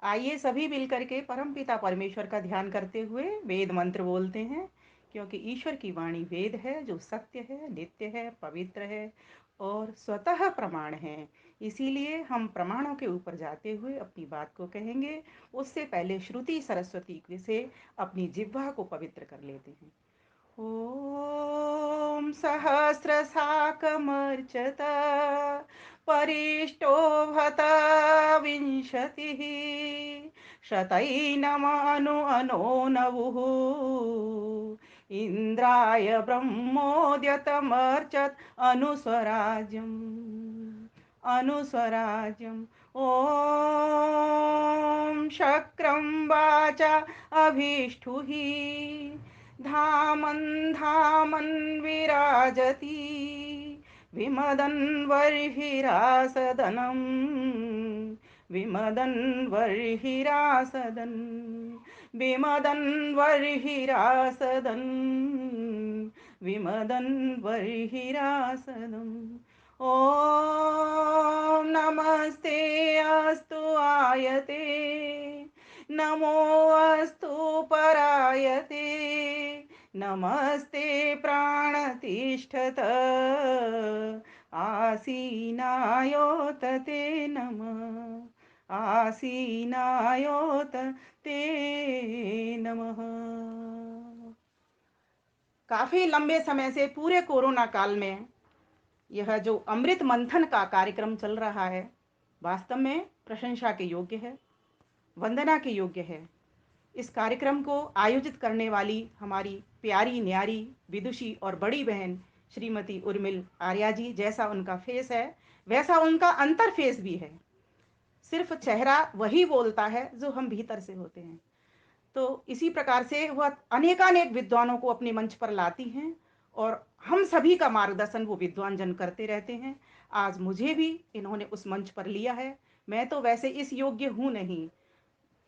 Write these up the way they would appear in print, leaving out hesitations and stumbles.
आइए सभी मिलकर के परमपिता परमेश्वर का ध्यान करते हुए वेद मंत्र बोलते हैं, क्योंकि ईश्वर की वाणी वेद है जो सत्य है, नित्य है, पवित्र है और स्वतः प्रमाण है। इसीलिए हम प्रमाणों के ऊपर जाते हुए अपनी बात को कहेंगे। उससे पहले श्रुति सरस्वती से अपनी जिह्वा को पवित्र कर लेते हैं। ॐ सहस्रशाकमर्चत परिष्टो भत विंशतिः शतैनमनु अनो नवुः इन्द्राय ब्रह्मोद्यतमर्चत अनुस्वराज्यम् अनुस्वराज्यम् ॐ शक्रं वाचा अभीष्टुः धामन् धामन् विराजति विमदन् वर्हिरासदनं विमदन् वर्हिरासदन् विमदन् वर्हिरासदन् विमदन् वर्हिरासदम् ॐ नमस्ते अस्तु आयते नमो अस्तु परायते नमस्ते प्राणतिष्ठत आसीनायोत ते नमः आसीनायोत ते नमः। काफी लंबे समय से पूरे कोरोना काल में यह जो अमृत मंथन का कार्यक्रम चल रहा है, वास्तव में प्रशंसा के योग्य है, वंदना के योग्य है। इस कार्यक्रम को आयोजित करने वाली हमारी प्यारी न्यारी विदुषी और बड़ी बहन श्रीमती उर्मिल आर्या जी, जैसा उनका फेस है वैसा उनका अंतर फेस भी है। सिर्फ चेहरा वही बोलता है जो हम भीतर से होते हैं। तो इसी प्रकार से वह अनेकानेक विद्वानों को अपने मंच पर लाती हैं और हम सभी का मार्गदर्शन वो विद्वान जन करते रहते हैं। आज मुझे भी इन्होंने उस मंच पर लिया है। मैं तो वैसे इस योग्य हूँ नहीं।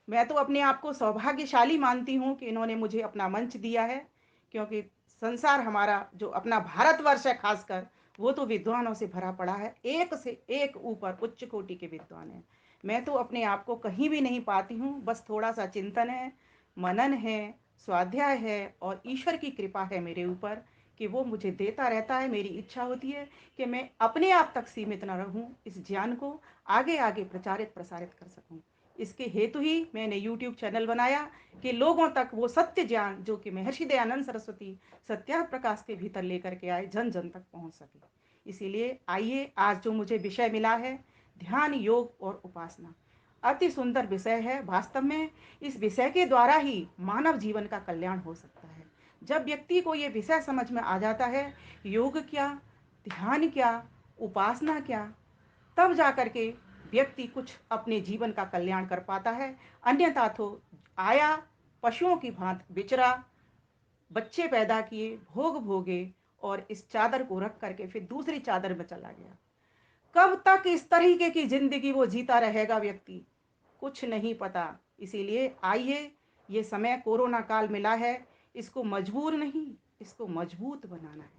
मैं तो अपने आप को सौभाग्यशाली मानती हूँ कि इन्होंने मुझे अपना मंच दिया है, क्योंकि संसार हमारा जो अपना भारतवर्ष है खासकर, वो तो विद्वानों से भरा पड़ा है। एक से एक ऊपर उच्च कोटि के विद्वान हैं। मैं तो अपने आप को कहीं भी नहीं पाती हूँ। बस थोड़ा सा चिंतन है, मनन है, स्वाध्याय है और ईश्वर की कृपा है मेरे ऊपर कि वो मुझे देता रहता है। मेरी इच्छा होती है कि मैं अपने आप तक सीमित न रहूं, इस ज्ञान को आगे आगे प्रचारित प्रसारित कर सकूं। इसके हेतु ही मैंने यूट्यूब चैनल बनाया कि लोगों तक वो सत्य ज्ञान जो कि महर्षि दयानंद सरस्वती सत्या प्रकाश के भीतर लेकर के आए, जन जन तक पहुंच सके। इसीलिए आइए, आज जो मुझे विषय मिला है ध्यान, योग और उपासना, अति सुंदर विषय है। वास्तव में इस विषय के द्वारा ही मानव जीवन का कल्याण हो सकता है। जब व्यक्ति को ये विषय समझ में आ जाता है, योग क्या, ध्यान क्या, उपासना क्या, तब जाकर के व्यक्ति कुछ अपने जीवन का कल्याण कर पाता है। अन्यथा तो आया, पशुओं की भांति विचरा, बच्चे पैदा किए, भोग भोगे और इस चादर को रख करके फिर दूसरी चादर में चला गया। कब तक इस तरीके की जिंदगी वो जीता रहेगा व्यक्ति, कुछ नहीं पता। इसीलिए आइए, ये समय कोरोना काल मिला है, इसको मजबूर नहीं, इसको मजबूत बनाना है।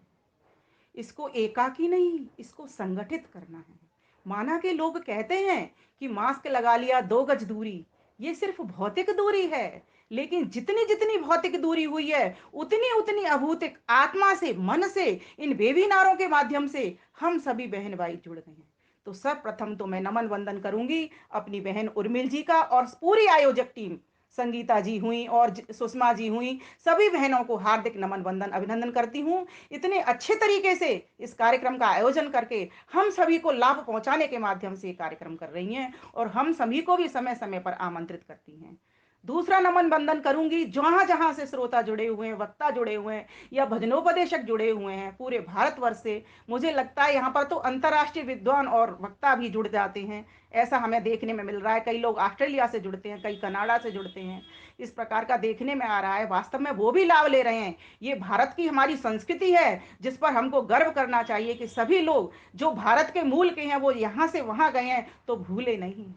इसको एकाकी नहीं, इसको संगठित करना है। माना कि लोग कहते हैं कि मास्क लगा लिया, 2 गज दूरी, ये सिर्फ भौतिक दूरी है। लेकिन जितनी जितनी भौतिक दूरी हुई है, उतनी उतनी अभौतिक आत्मा से, मन से, इन वेबिनारों के माध्यम से हम सभी बहन भाई जुड़ गए हैं। तो सब प्रथम तो मैं नमन वंदन करूंगी अपनी बहन उर्मिल जी का और पूरी आयोजक टीम, संगीता जी हुई और सुषमा जी हुई, सभी बहनों को हार्दिक नमन वंदन अभिनंदन करती हूँ। इतने अच्छे तरीके से इस कार्यक्रम का आयोजन करके हम सभी को लाभ पहुंचाने के माध्यम से कार्यक्रम कर रही हैं और हम सभी को भी समय समय पर आमंत्रित करती हैं। दूसरा नमन बंदन करूंगी जहां जहां से श्रोता जुड़े हुए हैं, वक्ता जुड़े हुए हैं या भजनोपदेशक जुड़े हुए हैं पूरे भारतवर्ष से। मुझे लगता है यहाँ पर तो अंतर्राष्ट्रीय विद्वान और वक्ता भी जुड़ जाते हैं, ऐसा हमें देखने में मिल रहा है। कई लोग ऑस्ट्रेलिया से जुड़ते हैं, कई कनाडा से जुड़ते हैं, इस प्रकार का देखने में आ रहा है। वास्तव में वो भी लाभ ले रहे हैं। ये भारत की हमारी संस्कृति है जिस पर हमको गर्व करना चाहिए कि सभी लोग जो भारत के मूल के हैं वो यहाँ से वहां गए हैं तो भूले नहीं।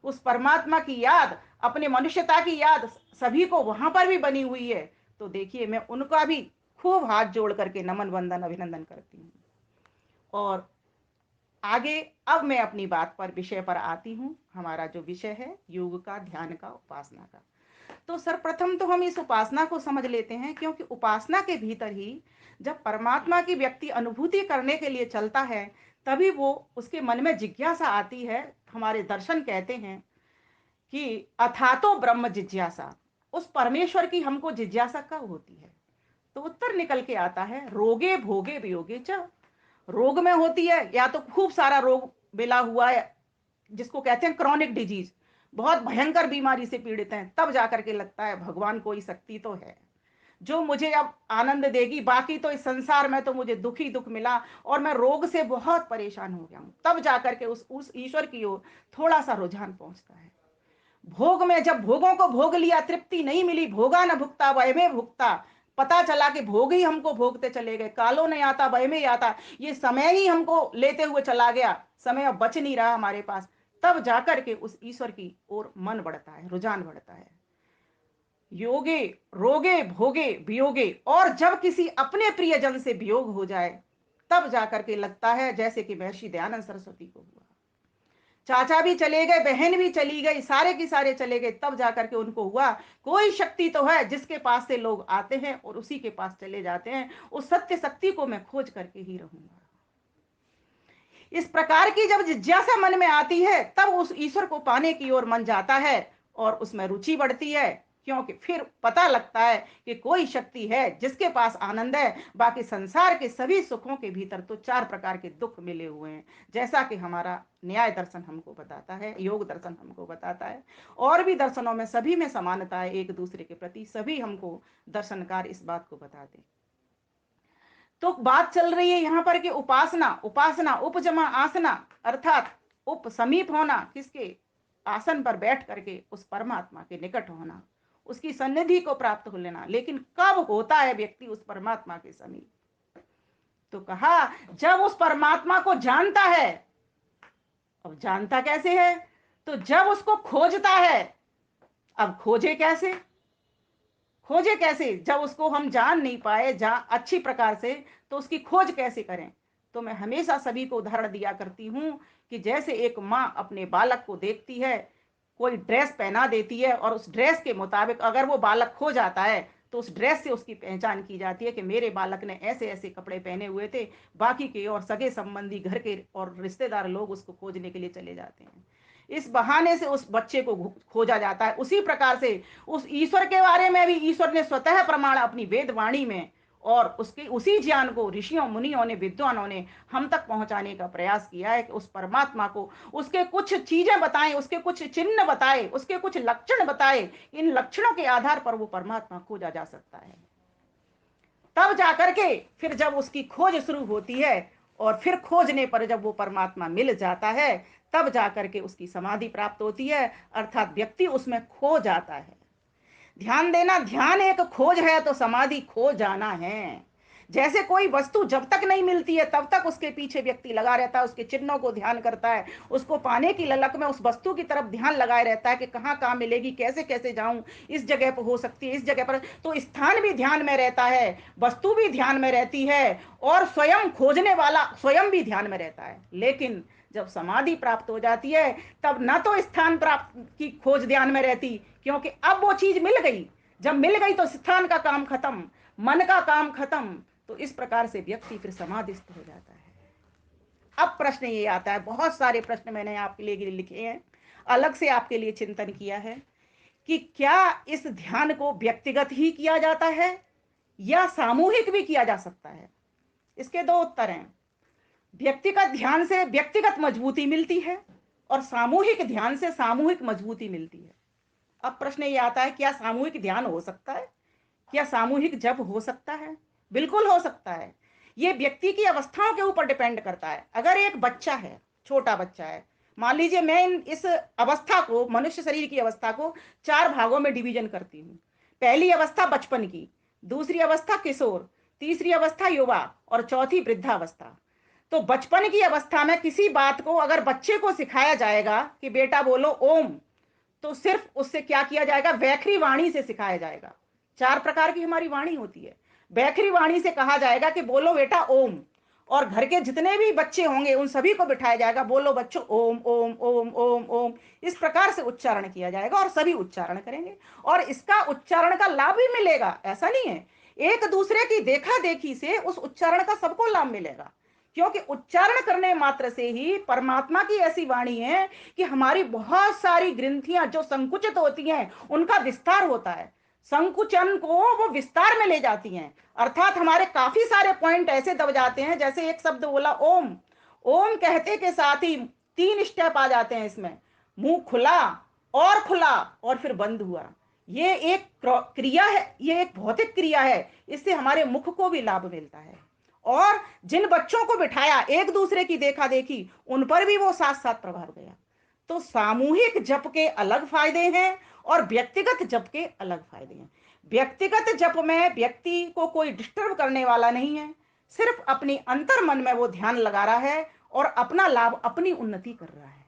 उस परमात्मा की याद, अपने मनुष्यता की याद सभी को वहां पर भी बनी हुई है। तो देखिए, मैं उनका भी खूब हाथ जोड़ करके नमन वंदन अभिनंदन करती हूँ। और आगे अब मैं अपनी बात पर, विषय पर आती हूँ। हमारा जो विषय है योग का, ध्यान का, उपासना का। तो सर्वप्रथम तो हम इस उपासना को समझ लेते हैं, क्योंकि उपासना के भीतर ही जब परमात्मा की व्यक्ति अनुभूति करने के लिए चलता है, तभी वो उसके मन में जिज्ञासा आती है। हमारे दर्शन कहते हैं कि अथातो ब्रह्म जिज्ञासा, उस परमेश्वर की हमको जिज्ञासा कब होती है? तो उत्तर निकल के आता है, रोगे भोगे वियोगे च। रोग में होती है, या तो खूब सारा रोग मिला हुआ है, जिसको कहते हैं क्रॉनिक डिजीज, बहुत भयंकर बीमारी से पीड़ित हैं, तब जाकर के लगता है भगवान कोई शक्ति तो है जो मुझे अब आनंद देगी, बाकी तो इस संसार में तो मुझे दुख ही दुख मिला और मैं रोग से बहुत परेशान हो गया हूं। तब जाकर के उस ईश्वर की ओर थोड़ा सा रुझान पहुंचता है। भोग में जब भोगों को भोग लिया, तृप्ति नहीं मिली, भोगा न भुगता वह में भुगता, पता चला कि भोग ही हमको भोगते चले गए, कालो नहीं आता वह में आता, ये समय ही हमको लेते हुए चला गया, समय अब बच नहीं रहा हमारे पास। तब जाकर के उस ईश्वर की ओर मन बढ़ता है, रुझान बढ़ता है। योगे रोगे भोगे वियोगे, और जब किसी अपने प्रियजन से वियोग हो जाए, तब जाकर के लगता है जैसे कि महर्षि दयानंद सरस्वती को हुआ। चाचा भी चले गए, बहन भी चली गई, सारे की सारे चले गए, तब जाकर के उनको हुआ कोई शक्ति तो है जिसके पास से लोग आते हैं और उसी के पास चले जाते हैं, उस सत्य शक्ति को मैं खोज करके ही रहूंगा। इस प्रकार की जब जिज्ञासा मन में आती है, तब उस ईश्वर को पाने की ओर मन जाता है और उसमें रुचि बढ़ती है, क्योंकि फिर पता लगता है कि कोई शक्ति है जिसके पास आनंद है। बाकी संसार के सभी सुखों के भीतर तो चार प्रकार के दुख मिले हुए हैं, जैसा कि हमारा न्याय दर्शन हमको बताता है, योग दर्शन हमको बताता है, और भी दर्शनों में सभी में समानता है एक दूसरे के प्रति, सभी हमको दर्शनकार इस बात को बताते हैं। तो बात चल रही है यहाँ पर कि उपासना, उपासना उपजमा आसना, अर्थात उप समीप होना, किसके? आसन पर बैठ करके उस परमात्मा के निकट होना, उसकी सन्निधि को प्राप्त हो लेना। लेकिन कब होता है व्यक्ति उस परमात्मा के समीप? तो कहा जब उस परमात्मा को जानता है। अब जानता कैसे है? तो जब उसको खोजता है। अब खोजे कैसे? खोजे कैसे जब उसको हम जान नहीं पाए अच्छी प्रकार से, तो उसकी खोज कैसे करें? तो मैं हमेशा सभी को उदाहरण दिया करती हूं कि जैसे एक माँ अपने बालक को देखती है, कोई ड्रेस पहना देती है और उस ड्रेस के मुताबिक अगर वो बालक खो जाता है, तो उस ड्रेस से उसकी पहचान की जाती है कि मेरे बालक ने ऐसे ऐसे कपड़े पहने हुए थे। बाकी के और सगे संबंधी, घर के और रिश्तेदार लोग उसको खोजने के लिए चले जाते हैं, इस बहाने से उस बच्चे को खोजा जाता है। उसी प्रकार से उस ईश्वर के बारे में भी ईश्वर ने स्वतः प्रमाण अपनी वेद वाणी में, और उसके उसी ज्ञान को ऋषियों मुनियों ने, विद्वानों ने हम तक पहुंचाने का प्रयास किया है कि उस परमात्मा को, उसके कुछ चीजें बताएं, उसके कुछ चिन्ह बताए, उसके कुछ लक्षण बताए। इन लक्षणों के आधार पर वो परमात्मा खोजा जा सकता है। तब जाकर के फिर जब उसकी खोज शुरू होती है और फिर खोजने पर जब वो परमात्मा मिल जाता है, तब जाकर के उसकी समाधि प्राप्त होती है, अर्थात व्यक्ति उसमें खो जाता है। ध्यान देना, ध्यान एक खोज है तो समाधि खो जाना है। जैसे कोई वस्तु जब तक नहीं मिलती है तब तक उसके पीछे व्यक्ति लगा रहता है, उसके चिन्हों को ध्यान करता है, उसको पाने की ललक में उस वस्तु की तरफ ध्यान लगाए रहता है कि कहाँ कहाँ मिलेगी, कैसे कैसे जाऊं, इस जगह पर हो सकती है, इस जगह पर। तो स्थान भी ध्यान में रहता है, वस्तु भी ध्यान में रहती है, और स्वयं खोजने वाला स्वयं भी ध्यान में रहता है। लेकिन जब समाधि प्राप्त हो जाती है, तब न तो स्थान प्राप्त की खोज ध्यान में रहती, क्योंकि अब वो चीज मिल गई। जब मिल गई तो स्थान का काम खत्म, मन का काम खत्म। तो इस प्रकार से व्यक्ति फिर समाधिस्थ हो जाता है। अब प्रश्न ये आता है, बहुत सारे प्रश्न मैंने आपके लिए लिखे हैं, अलग से आपके लिए चिंतन किया है कि क्या इस ध्यान को व्यक्तिगत ही किया जाता है या सामूहिक भी किया जा सकता है? इसके दो उत्तर हैं। व्यक्तिगत ध्यान से व्यक्तिगत मजबूती मिलती है और सामूहिक ध्यान से सामूहिक मजबूती मिलती है। अब प्रश्न ये आता है, क्या सामूहिक ध्यान हो सकता है? क्या सामूहिक जप हो सकता है? बिल्कुल हो सकता है। ये व्यक्ति की अवस्थाओं के ऊपर डिपेंड करता है। अगर एक बच्चा है, छोटा बच्चा है, मान लीजिए मैं इस अवस्था को, मनुष्य शरीर की अवस्था को 4 भागों में डिवीजन करती हूँ। पहली अवस्था बचपन की, दूसरी अवस्था किशोर, तीसरी अवस्था युवा और चौथी वृद्धावस्था। तो बचपन की अवस्था में किसी बात को अगर बच्चे को सिखाया जाएगा कि बेटा बोलो ओम, तो सिर्फ उससे क्या किया जाएगा? वैखरी वाणी से सिखाया जाएगा। 4 प्रकार की हमारी वाणी होती है। वैखरी वाणी से कहा जाएगा कि बोलो बेटा ओम, और घर के जितने भी बच्चे होंगे उन सभी को बिठाया जाएगा, बोलो बच्चों ओम ओम ओम ओम ओम, इस प्रकार से उच्चारण किया जाएगा और सभी उच्चारण करेंगे और इसका उच्चारण का लाभ भी मिलेगा। ऐसा नहीं है, एक दूसरे की देखा देखी से उस उच्चारण का सबको लाभ मिलेगा, क्योंकि उच्चारण करने मात्र से ही परमात्मा की ऐसी वाणी है कि हमारी बहुत सारी ग्रंथियां जो संकुचित होती हैं उनका विस्तार होता है, संकुचन को वो विस्तार में ले जाती हैं, अर्थात हमारे काफी सारे पॉइंट ऐसे दब जाते हैं। जैसे एक शब्द बोला ओम, ओम कहते के साथ ही 3 स्टेप आ जाते हैं इसमें, मुंह खुला और फिर बंद हुआ। ये एक क्रिया है, ये एक भौतिक क्रिया है, इससे हमारे मुख को भी लाभ मिलता है। और जिन बच्चों को बिठाया एक दूसरे की देखा देखी उन पर भी वो साथ साथ प्रभाव गया। तो सामूहिक जप के अलग फायदे हैं और व्यक्तिगत जप के अलग फायदे हैं। व्यक्तिगत जप में व्यक्ति को कोई डिस्टर्ब करने वाला नहीं है, सिर्फ अपनी अंतर मन में वो ध्यान लगा रहा है और अपना लाभ, अपनी उन्नति कर रहा है।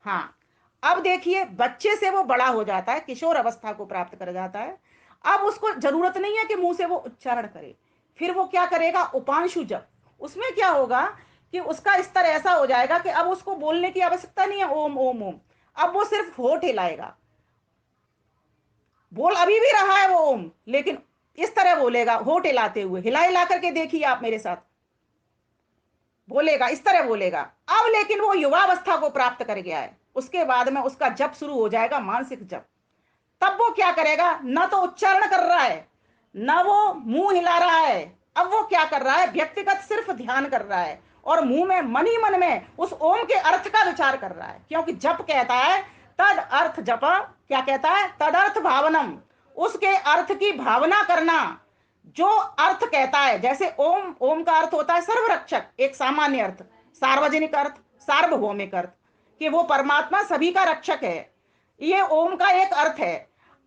हाँ, अब देखिए बच्चे से वो बड़ा हो जाता है, किशोर अवस्था को प्राप्त कर जाता है। अब उसको जरूरत नहीं है कि मुंह से वो उच्चारण करे, फिर वो क्या करेगा, उपांशु जप। उसमें क्या होगा कि उसका स्तर ऐसा हो जाएगा कि अब उसको बोलने की आवश्यकता नहीं है ओम ओम ओम, अब वो सिर्फ होठ हिलाएगा। बोल अभी भी रहा है वो ओम, लेकिन इस तरह बोलेगा, होठ हिलाते हुए, हिला करके देखिए आप मेरे साथ, बोलेगा, इस तरह बोलेगा। अब लेकिन वो युवावस्था को प्राप्त कर गया है, उसके बाद में उसका जप शुरू हो जाएगा, मानसिक जप। तब वो क्या करेगा, न तो उच्चारण कर रहा है न वो मुंह हिला रहा है, अब वो क्या कर रहा है, व्यक्तिगत सिर्फ ध्यान कर रहा है और मुंह में मन ही मन में उस ओम के अर्थ का विचार कर रहा है। क्योंकि जप कहता है तद अर्थ जप, क्या कहता है, तदर्थ भावनम, उसके अर्थ की भावना करना। जो अर्थ कहता है, जैसे ओम, ओम का अर्थ होता है सर्वरक्षक, एक सामान्य अर्थ, सार्वजनिक अर्थ, सार्वभौमिक अर्थ, कि वो परमात्मा सभी का रक्षक है, ये ओम का एक अर्थ है।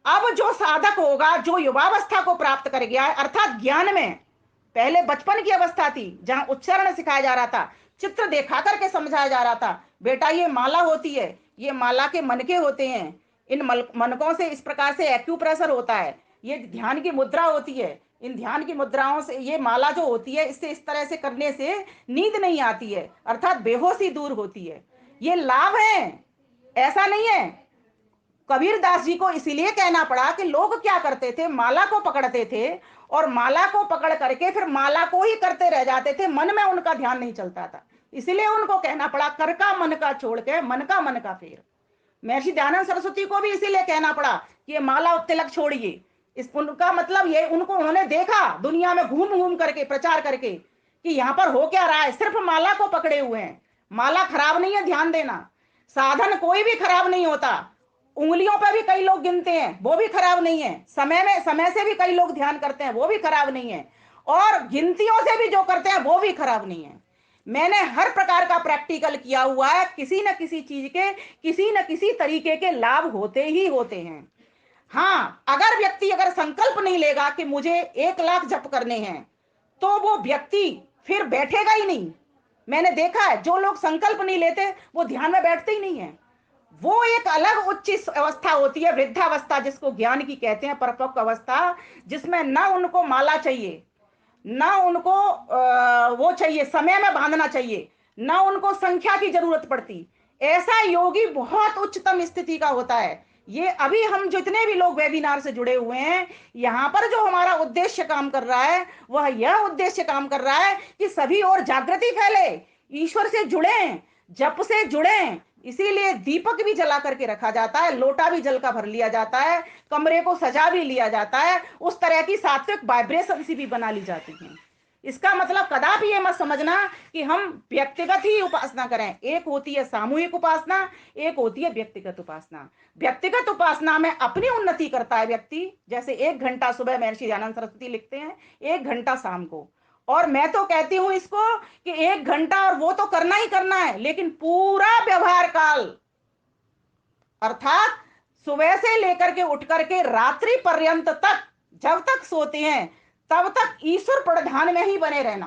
अब जो साधक होगा, जो युवावस्था को प्राप्त कर गया है, अर्थात ज्ञान में, पहले बचपन की अवस्था थी जहां उच्चारण सिखाया जा रहा था, चित्र देखा करके समझाया जा रहा था, बेटा ये माला होती है, ये माला के मनके होते हैं, इन मनकों से इस प्रकार से एक्यूप्रेशर होता है, ये ध्यान की मुद्रा होती है, इन ध्यान की मुद्राओं से, ये माला जो होती है इससे इस तरह से करने से नींद नहीं आती है, अर्थात बेहोशी दूर होती है, ये लाभ है। ऐसा नहीं है, कबीर दास जी को इसीलिए कहना पड़ा कि लोग क्या करते थे, माला को पकड़ते थे और माला को पकड़ करके फिर माला को ही करते रह जाते थे, मन में उनका ध्यान नहीं चलता था, इसीलिए उनको कहना पड़ा कर का मन का छोड़ के मन का फेर। महर्षि दयानंद सरस्वती को भी इसीलिए कहना पड़ा कि ये माला और तिलक छोड़िए, इस उनका मतलब ये, उनको उन्होंने देखा दुनिया में घूम घूम करके प्रचार करके कि यहाँ पर हो क्या रहा है, सिर्फ माला को पकड़े हुए हैं। माला खराब नहीं है, ध्यान देना, साधन कोई भी खराब नहीं होता, उंगलियों पर भी कई लोग गिनते हैं वो भी खराब नहीं है, समय से भी कई लोग ध्यान करते हैं वो भी खराब नहीं है, और गिनतियों से भी जो करते हैं वो भी खराब नहीं है। मैंने हर प्रकार का प्रैक्टिकल किया हुआ है, किसी न किसी चीज के किसी न किसी तरीके के लाभ होते ही होते हैं। हाँ, अगर व्यक्ति अगर संकल्प नहीं लेगा कि मुझे 1 लाख जप करने हैं, तो वो व्यक्ति फिर बैठेगा ही नहीं। मैंने देखा है जो लोग संकल्प नहीं लेते वो ध्यान में बैठते ही नहीं है। वो एक अलग उच्च अवस्था होती है, वृद्धावस्था, जिसको ज्ञान की कहते हैं, परिपक्व अवस्था, जिसमें न उनको माला चाहिए, न उनको वो चाहिए, समय में बांधना चाहिए, न उनको संख्या की जरूरत पड़ती। ऐसा योगी बहुत उच्चतम स्थिति का होता है। ये अभी हम जितने भी लोग वेबिनार से जुड़े हुए हैं, यहाँ पर जो हमारा उद्देश्य काम कर रहा है वह यह उद्देश्य काम कर रहा है कि सभी और जागृति फैले, ईश्वर से जुड़े, जप से जुड़े। इसीलिए दीपक भी जला करके रखा जाता है, लोटा भी जल का भर लिया जाता है, कमरे को सजा भी लिया जाता है, उस तरह की सात्विक वाइब्रेशन सी भी बना ली जाती है। इसका मतलब कदापि ये मत समझना कि हम व्यक्तिगत ही उपासना करें, एक होती है सामूहिक उपासना, एक होती है व्यक्तिगत उपासना। व्यक्तिगत उपासना में अपनी उन्नति करता है व्यक्ति, जैसे 1 घंटा सुबह महर्षि दयानंद सरस्वती लिखते हैं, 1 घंटा शाम को, और मैं तो कहती हूं इसको कि 1 घंटा, और वो तो करना ही करना है, लेकिन पूरा व्यवहार काल, अर्थात सुबह से लेकर के उठ करके रात्रि पर्यंत तक, जब तक सोते हैं तब तक ईश्वर प्रधान में ही बने रहना,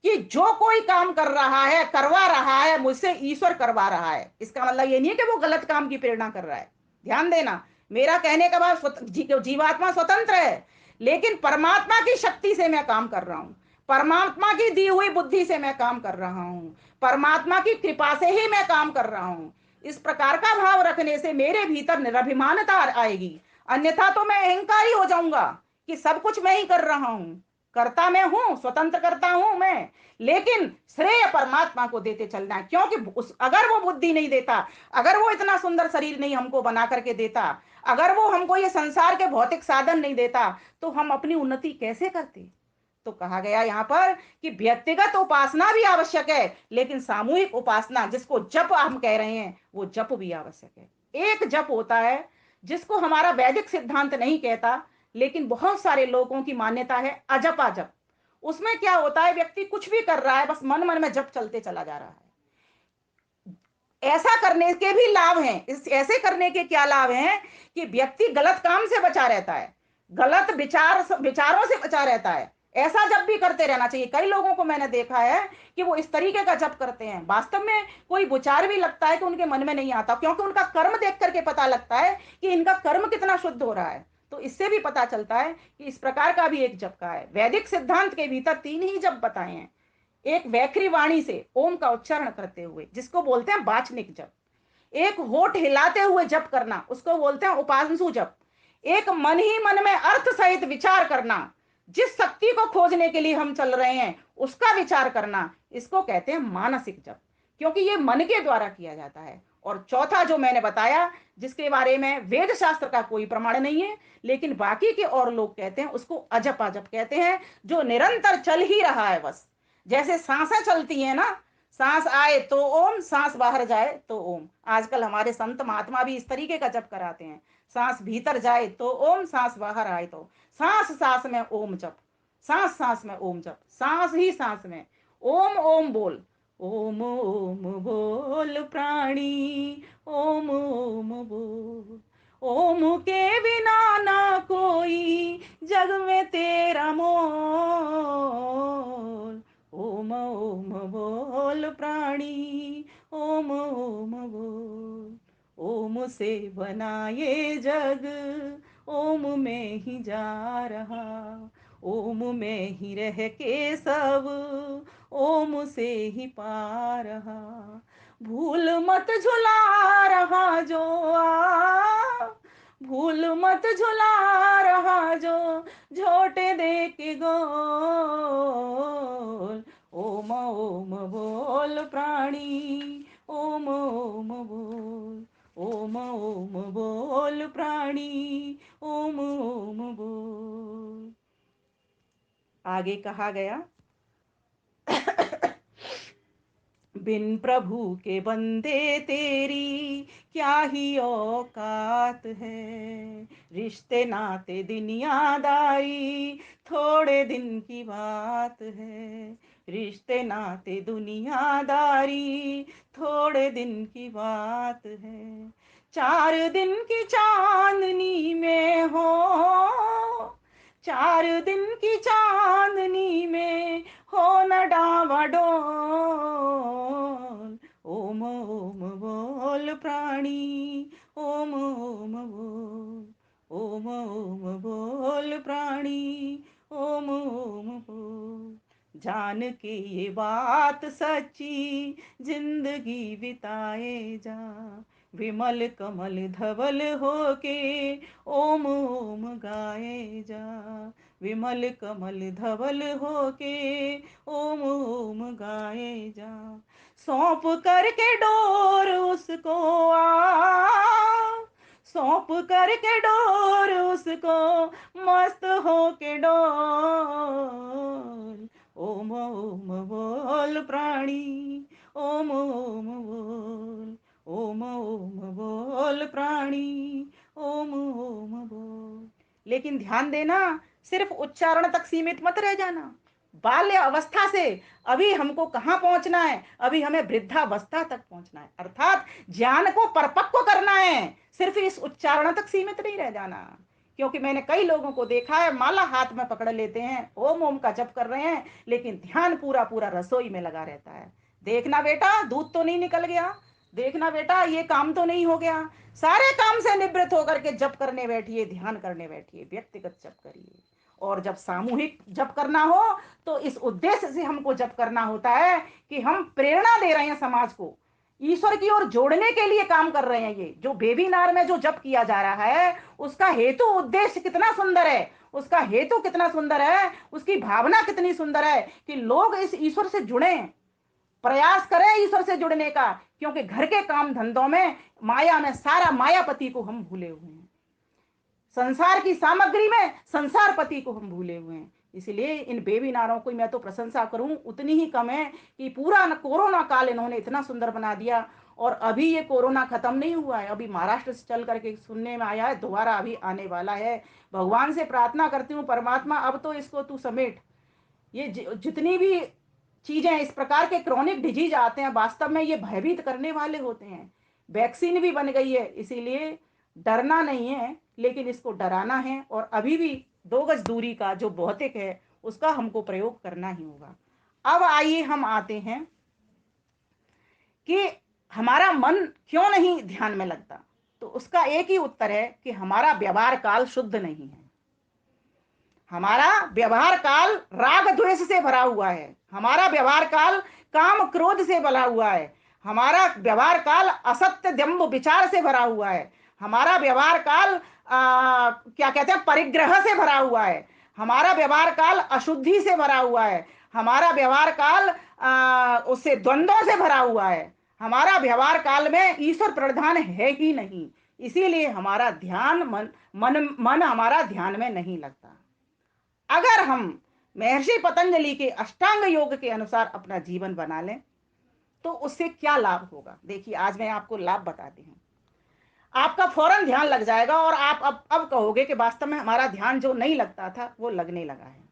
कि जो कोई काम कर रहा है, करवा रहा है, मुझसे ईश्वर करवा रहा है। इसका मतलब ये नहीं है कि वो गलत काम की प्रेरणा कर रहा है, ध्यान देना, मेरा कहने का भाव जीवात्मा स्वतंत्र है, लेकिन परमात्मा की शक्ति से मैं काम कर रहा हूं, परमात्मा की दी हुई बुद्धि से मैं काम कर रहा हूं, परमात्मा की कृपा से ही मैं काम कर रहा हूं। इस प्रकार का भाव रखने से मेरे भीतर निरभिमानता आएगी। अन्यथा तो मैं अहंकारी हो जाऊंगा कि सब कुछ मैं ही कर रहा हूं। करता मैं हूं, स्वतंत्र करता हूं मैं, लेकिन श्रेय परमात्मा को देते चलना है। क्योंकि अगर वो बुद्धि नहीं देता, अगर वो इतना सुंदर शरीर नहीं हमको बना करके देता, अगर वो हमको ये संसार के भौतिक साधन नहीं देता, तो हम अपनी उन्नति कैसे करते। तो कहा गया यहाँ पर कि व्यक्तिगत उपासना भी आवश्यक है, लेकिन सामूहिक उपासना जिसको जप हम कह रहे हैं, वो जप भी आवश्यक है। एक जप होता है जिसको हमारा वैदिक सिद्धांत नहीं कहता, लेकिन बहुत सारे लोगों की मान्यता है, अजपा जप। उसमें क्या होता है, व्यक्ति कुछ भी कर रहा है, बस मन मन में जप चलते चला जा रहा है। ऐसा करने के भी लाभ हैं। इस ऐसे करने के क्या लाभ हैं कि व्यक्ति गलत काम से बचा रहता है, गलत विचारों से बचा रहता है। ऐसा जब भी करते रहना चाहिए। कई लोगों को मैंने देखा है कि वो इस तरीके का जप करते हैं, वास्तव में कोई विचार भी लगता है कि उनके मन में नहीं आता, क्योंकि उनका कर्म देख करके पता लगता है कि इनका कर्म कितना शुद्ध हो रहा है। तो इससे भी पता चलता है कि इस प्रकार का भी एक जप का है। वैदिक सिद्धांत के भीतर 3 ही जप बताए हैं। एक वैखरी वाणी से ओम का उच्चारण करते हुए, जिसको बोलते हैं वाचनिक जप। एक होठ हिलाते हुए जप करना, उसको बोलते हैं उपांशु जप। एक मन ही मन में अर्थ सहित विचार करना, जिस शक्ति को खोजने के लिए हम चल रहे हैं उसका विचार करना, इसको कहते हैं मानसिक जप, क्योंकि ये मन के द्वारा किया जाता है। और चौथा जो मैंने बताया, जिसके बारे में वेद शास्त्र का कोई प्रमाण नहीं है, लेकिन बाकी के और लोग कहते हैं, उसको अजपा जप कहते हैं, जो निरंतर चल ही रहा है। बस जैसे सांसें चलती हैं ना, सांस आए तो ओम, सांस बाहर जाए तो ओम। आजकल हमारे संत महात्मा भी इस तरीके का जप कराते हैं। सांस भीतर जाए तो ओम, सांस बाहर आए तो, सांस सांस में ओम जप, सांस सांस में ओम जप, सांस ही सांस में ओम ओम बोल। ओम ओम बोल प्राणी, ओम ओम बोल। ओम के बिना ना कोई जग में तेरा मोल। ओम ओम बोल प्राणी, ओम ओम बोल। ओम से बना ये जग, ओम में ही जा रहा, ओम में ही रह के सब, ओम से ही पा रहा। भूल मत झुला रहा जो आ, भूल मत झुला रहा जो झोटे दे के गोल। ओम ओम बोल प्राणी, ओम ओम बोल। ओम ओम बोल प्राणी, ओम ओम बोल। आगे कहा गया, बिन प्रभु के बंदे तेरी क्या ही औकात है। रिश्ते नाते दुनियादारी थोड़े दिन की बात है। रिश्ते नाते दुनियादारी थोड़े दिन की बात है। 4 दिन की चांदनी में हो, 4 दिन की चांदनी में हो न डावाडोल। ओम ओम बोल प्राणी, ओम ओम बोल। ओम ओम बोल प्राणी, ओम ओम बोल। जान के ये बात सच्ची जिंदगी बिताए जा, विमल कमल धवल होके ओम ओम गाए जा। विमल कमल धवल होके ओम ओम गाए जा। सौंप करके डोर उसको आ, सौंप करके डोर उसको मस्त होके डोल। ओम ओम बोल प्राणी, ओम ओम बोल। ओम ओम बोल प्राणी, ओम ओम बोल। लेकिन ध्यान देना, सिर्फ उच्चारण तक सीमित मत रह जाना। बाल्य अवस्था से अभी हमको कहाँ पहुंचना है, अभी हमें वृद्धावस्था तक पहुंचना है, अर्थात ज्ञान को परिपक्व करना है। सिर्फ इस उच्चारण तक सीमित नहीं रह जाना, क्योंकि मैंने कई लोगों को देखा है, माला हाथ में पकड़ लेते हैं, ओम ओम का जप कर रहे हैं, लेकिन ध्यान पूरा पूरा रसोई में लगा रहता है। देखना बेटा, दूध तो नहीं निकल गया, देखना बेटा ये काम तो नहीं हो गया। सारे काम से निवृत्त होकर के जप करने बैठिए, ध्यान करने बैठिए, व्यक्तिगत जप करिए। और जब सामूहिक जप करना हो तो इस उद्देश्य से हमको जप करना होता है कि हम प्रेरणा दे रहे हैं समाज को, ईश्वर की ओर जोड़ने के लिए काम कर रहे हैं। ये जो वेबिनार में जो जप किया जा रहा है उसका हेतु उद्देश्य कितना सुंदर है, उसका हेतु कितना सुंदर है, उसकी भावना कितनी सुंदर है कि लोग इस ईश्वर से जुड़े, प्रयास करें ईश्वर से जुड़ने का। क्योंकि घर के काम धंधों में, माया में, सारा मायापति को हम भूले हुए हैं, संसार की सामग्री में संसार पति को हम भूले हुए हैं। इसलिए इन वेबिनारों को मैं तो प्रशंसा करूं उतनी ही कम है कि पूरा कोरोना काल इन्होंने इतना सुंदर बना दिया। और अभी ये कोरोना खत्म नहीं हुआ है, अभी महाराष्ट्र से चल करके सुनने में आया है, दोबारा अभी आने वाला है। भगवान से प्रार्थना करती हूँ, परमात्मा अब तो इसको तू समेट। ये जितनी भी चीजें इस प्रकार के क्रोनिक डिजीज आते हैं वास्तव में ये भयभीत करने वाले होते हैं। वैक्सीन भी बन गई है, इसीलिए डरना नहीं है लेकिन इसको डराना है। और अभी भी 2 गज दूरी का जो भौतिक है उसका हमको प्रयोग करना ही होगा। अब आइए हम आते हैं कि हमारा मन क्यों नहीं ध्यान में लगता। तो उसका एक ही उत्तर है कि हमारा व्यवहार काल शुद्ध नहीं है। हमारा व्यवहार काल राग द्वेष से भरा हुआ है, हमारा व्यवहार काल काम क्रोध से भरा हुआ है, हमारा व्यवहार काल असत्य दंभ विचार से भरा हुआ है, हमारा व्यवहार काल क्या कहते हैं परिग्रह से भरा हुआ है, हमारा व्यवहार काल अशुद्धि से भरा हुआ है, हमारा व्यवहार काल उससे द्वंद्वों से भरा हुआ है, हमारा व्यवहार काल में ईश्वर प्रधान है ही नहीं। इसीलिए हमारा ध्यान मन हमारा ध्यान में नहीं लगता। अगर हम महर्षि पतंजलि के अष्टांग योग के अनुसार अपना जीवन बना लें तो उससे क्या लाभ होगा। देखिए आज मैं आपको लाभ बताती हूँ, आपका फौरन ध्यान लग जाएगा और आप अब कहोगे कि वास्तव में हमारा ध्यान जो नहीं लगता था वो लगने लगा है।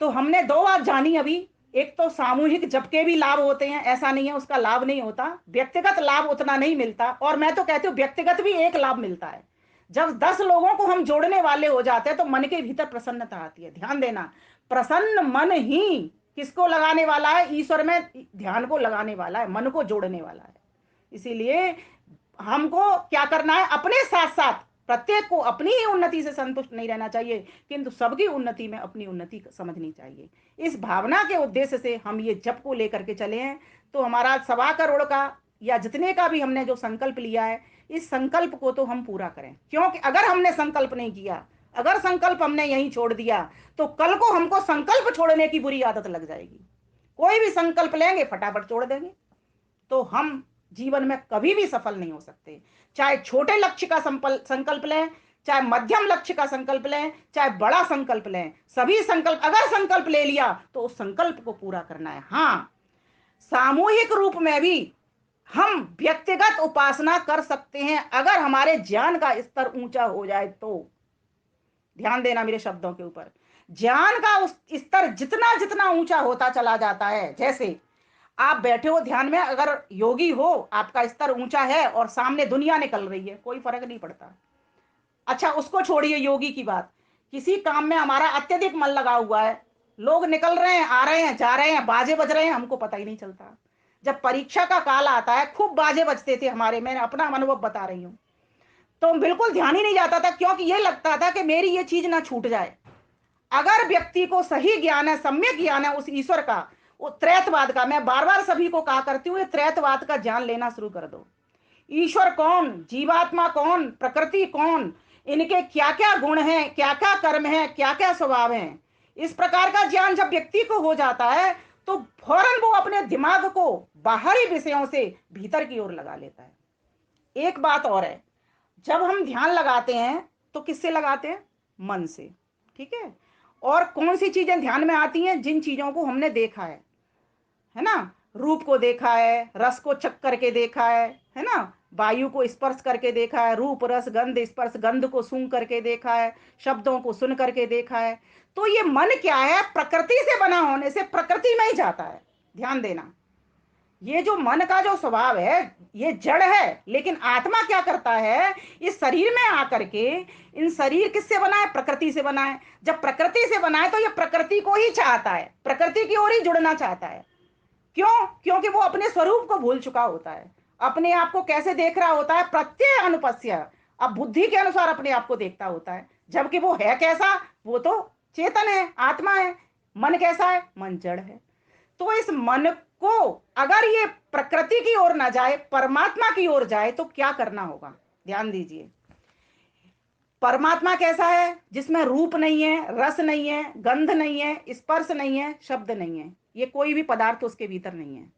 तो हमने 2 बात जानी अभी, एक तो सामूहिक जप के भी लाभ होते हैं, ऐसा नहीं है उसका लाभ नहीं होता, व्यक्तिगत लाभ उतना नहीं मिलता। और मैं तो कहती हूँ व्यक्तिगत भी एक लाभ मिलता है, जब 10 लोगों को हम जोड़ने वाले हो जाते हैं तो मन के भीतर प्रसन्नता आती है। ध्यान देना, प्रसन्न मन ही किसको लगाने वाला है, ईश्वर में ध्यान को लगाने वाला है, मन को जोड़ने वाला है। इसीलिए हमको क्या करना है, अपने साथ साथ प्रत्येक को अपनी ही उन्नति से संतुष्ट नहीं रहना चाहिए किंतु सबकी उन्नति में अपनी उन्नति समझनी चाहिए। इस भावना के उद्देश्य से हम ये जप को लेकर के चले हैं। तो हमारा 1.25 करोड़ का या जितने का भी हमने जो संकल्प लिया है, इस संकल्प को तो हम पूरा करें। क्योंकि अगर हमने संकल्प नहीं किया, अगर संकल्प हमने यहीं छोड़ दिया तो कल को हमको संकल्प छोड़ने की बुरी आदत लग जाएगी। कोई भी संकल्प लेंगे फटाफट छोड़ देंगे तो हम जीवन में कभी भी सफल नहीं हो सकते। चाहे छोटे लक्ष्य का संकल्प लें, चाहे मध्यम लक्ष्य का संकल्प लें, चाहे बड़ा संकल्प लें, सभी संकल्प अगर संकल्प ले लिया तो उस संकल्प को पूरा करना है। हाँ, सामूहिक रूप में भी हम व्यक्तिगत उपासना कर सकते हैं अगर हमारे ज्ञान का स्तर ऊंचा हो जाए तो। ध्यान देना मेरे शब्दों के ऊपर, ज्ञान का उस स्तर जितना जितना ऊंचा होता चला जाता है, जैसे आप बैठे हो ध्यान में, अगर योगी हो, आपका स्तर ऊंचा है और सामने दुनिया निकल रही है, कोई फर्क नहीं पड़ता। अच्छा उसको छोड़िए योगी की बात, किसी काम में हमारा अत्यधिक मन लगा हुआ है, लोग निकल रहे हैं, आ रहे हैं, जा रहे हैं, बाजे बज रहे हैं, हमको पता ही नहीं चलता। जब परीक्षा का काल आता है खूब बाजे बजते थे हमारे, मैं अपना अनुभव बता रही हूँ, तो बिल्कुल ध्यान ही नहीं जाता था क्योंकि ये लगता था कि मेरी ये चीज ना छूट जाए। अगर व्यक्ति को सही ज्ञान है, सम्यक ज्ञान है उस ईश्वर का, वो त्रैतवाद का, मैं बार बार सभी को कहा करती हूँ त्रैतवाद का ज्ञान लेना शुरू कर दो। ईश्वर कौन, जीवात्मा कौन, प्रकृति कौन, इनके क्या क्या गुण हैं, क्या क्या कर्म हैं, क्या क्या स्वभाव हैं, इस प्रकार का ज्ञान जब व्यक्ति को हो जाता है तो फौरन वो अपने दिमाग को बाहरी विषयों से भीतर की ओर लगा लेता है। एक बात और है, जब हम ध्यान लगाते हैं तो किससे लगाते हैं, मन से, ठीक है। और कौन सी चीजें ध्यान में आती हैं, जिन चीजों को हमने देखा है ना, रूप को देखा है, रस को चख करके देखा है ना, वायु को स्पर्श करके देखा है, रूप रस गंध स्पर्श, गंध को सूंघ करके देखा है, शब्दों को सुन करके देखा है। तो ये मन क्या है, प्रकृति से बना होने से प्रकृति में ही जाता है। ध्यान देना, ये जो मन का जो स्वभाव है ये जड़ है, लेकिन आत्मा क्या करता है, इस शरीर में आकर के, इन शरीर किससे बना है, प्रकृति से बना है। जब प्रकृति से बना है तो ये प्रकृति को ही चाहता है, प्रकृति की ओर ही जुड़ना चाहता है। क्यों, क्योंकि वो अपने स्वरूप को भूल चुका होता है। अपने आप को कैसे देख रहा होता है, प्रत्यय अनुपस्य, अब बुद्धि के अनुसार अपने आप को देखता होता है। जबकि वो है कैसा? वो तो चेतन है, आत्मा है। मन कैसा है? मन जड़ है। तो इस मन को अगर ये प्रकृति की ओर ना जाए, परमात्मा की ओर जाए, तो क्या करना होगा? ध्यान दीजिए। परमात्मा कैसा है? जिसमें रूप नहीं है, रस नहीं है, गंध नहीं है, स्पर्श नहीं है, शब्द नहीं है, ये कोई भी पदार्थ उसके भीतर नहीं है।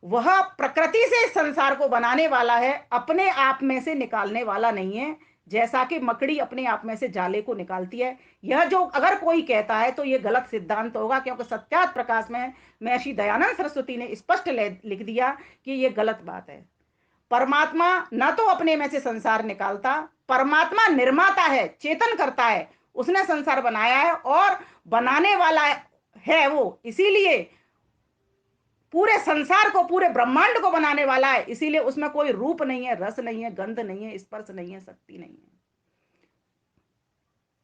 वह प्रकृति से इस संसार को बनाने वाला है, अपने आप में से निकालने वाला नहीं है। जैसा कि मकड़ी अपने आप में से जाले को निकालती है, यह जो अगर कोई कहता है तो यह गलत सिद्धांत होगा, क्योंकि सत्यात प्रकाश में महर्षि दयानंद सरस्वती ने स्पष्ट लिख दिया कि यह गलत बात है। परमात्मा न तो अपने में से संसार निकालता, परमात्मा निर्माता है, चेतन करता है, उसने संसार बनाया है और बनाने वाला है वो, इसीलिए पूरे संसार को, पूरे ब्रह्मांड को बनाने वाला है, इसीलिए उसमें कोई रूप नहीं है, रस नहीं है, गंध नहीं है, स्पर्श नहीं है, शक्ति नहीं है।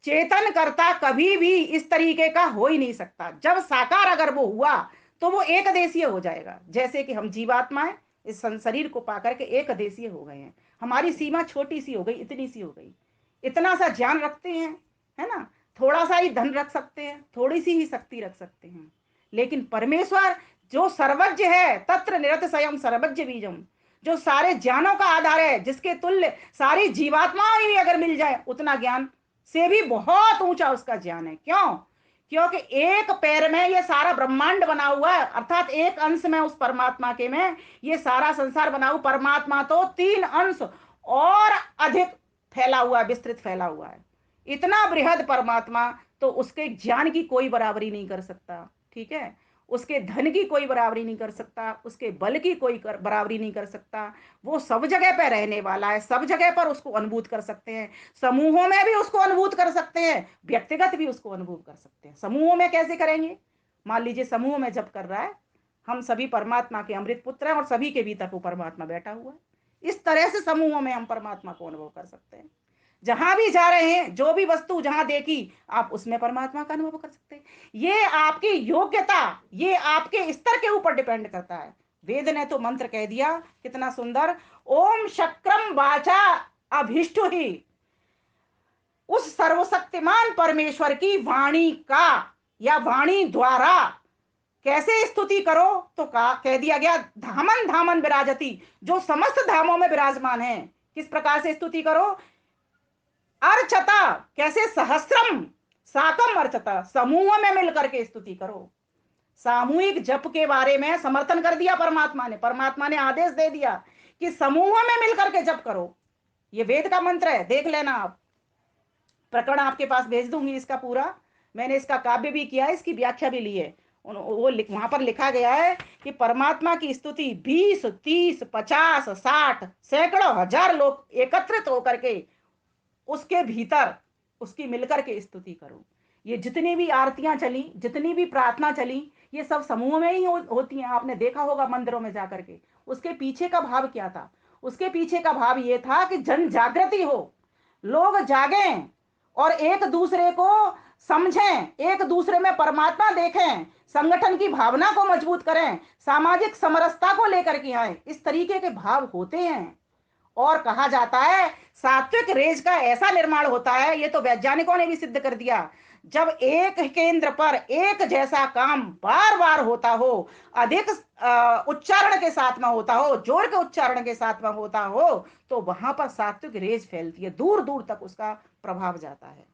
चेतन करता कभी भी इस तरीके का हो ही नहीं सकता। जब साकार अगर वो हुआ तो वो एक देशीय हो जाएगा। जैसे कि हम जीवात्मा है, इस शरीर को पाकर के एक देशीय हो गए हैं, हमारी सीमा छोटी सी हो गई, इतनी सी हो गई, इतना सा ज्ञान रखते हैं, है ना, थोड़ा सा ही धन रख सकते हैं, थोड़ी सी ही शक्ति रख सकते हैं। लेकिन परमेश्वर जो सर्वज्ञ है, तत्र निरत स्वयं सर्वज्ञ बीजम, जो सारे ज्ञानों का आधार है, जिसके तुल्य सारी जीवात्माओं ही अगर मिल जाए उतना ज्ञान से भी बहुत ऊंचा उसका ज्ञान है। क्यों? क्योंकि एक पैर में ये सारा ब्रह्मांड बना हुआ है, अर्थात एक अंश में उस परमात्मा के में ये सारा संसार बना हुआ। परमात्मा तो 3 अंश और अधिक फैला हुआ है, विस्तृत फैला हुआ है। इतना बृहद परमात्मा, तो उसके ज्ञान की कोई बराबरी नहीं कर सकता। ठीक है, उसके धन की कोई बराबरी नहीं कर सकता, उसके बल की कोई बराबरी नहीं कर सकता। वो सब जगह पर रहने वाला है, सब जगह पर उसको अनुभूत कर सकते हैं। समूहों में भी उसको अनुभूत कर सकते हैं, व्यक्तिगत भी उसको अनुभूत कर सकते हैं। समूहों में कैसे करेंगे? मान लीजिए समूह में जब कर रहा है, हम सभी परमात्मा के अमृत पुत्र हैं और सभी के भीतर वो परमात्मा बैठा हुआ है। इस तरह से समूहों में हम परमात्मा को अनुभव कर सकते हैं। जहां भी जा रहे हैं, जो भी वस्तु जहां देखी, आप उसमें परमात्मा का अनुभव कर सकते हैं। ये आपकी योग्यता, ये आपके स्तर के ऊपर डिपेंड करता है। वेद ने तो मंत्र कह दिया, कितना सुंदर, ओम शक्रम वाचा अभिष्ट ही, उस सर्वशक्तिमान परमेश्वर की वाणी का या वाणी द्वारा कैसे स्तुति करो, तो कह दिया गया, धामन धामन विराजती, जो समस्त धामों में विराजमान है। किस प्रकार से स्तुति करो? अर्चता, कैसे? सहस्रम साकम अर्चता, समूह में मिलकर के स्तुति करो। सामूहिक जप के बारे में समर्थन कर दिया परमात्मा ने। परमात्मा ने आदेश दे दिया कि समूह में मिलकर के जप करो। ये वेद का मंत्र है, देख लेना आप। प्रकरण आपके पास भेज दूंगी इसका पूरा, मैंने इसका काव्य भी किया है, इसकी व्याख्या भी ली है। वो वहां पर लिखा गया है कि परमात्मा की स्तुति 20, 30, 50, 60, सैकड़ों, हजार लोग एकत्रित होकर के उसके भीतर उसकी मिलकर के स्तुति करो। ये जितनी भी आरतियां चली, जितनी भी प्रार्थना चली, ये सब समूह में ही होती हैं। आपने देखा होगा मंदिरों में जाकर के। उसके पीछे का भाव क्या था? उसके पीछे का भाव ये था कि जन जागृति हो, लोग जागें और एक दूसरे को समझें, एक दूसरे में परमात्मा देखें, संगठन की भावना को मजबूत करें, सामाजिक समरसता को लेकर के आए। इस तरीके के भाव होते हैं। और कहा जाता है सात्विक रेज का ऐसा निर्माण होता है, ये तो वैज्ञानिकों ने भी सिद्ध कर दिया, जब एक केंद्र पर एक जैसा काम बार बार होता हो, अधिक उच्चारण के साथ में होता हो, जोर के उच्चारण के साथ में होता हो, तो वहां पर सात्विक रेज फैलती है, दूर दूर तक उसका प्रभाव जाता है।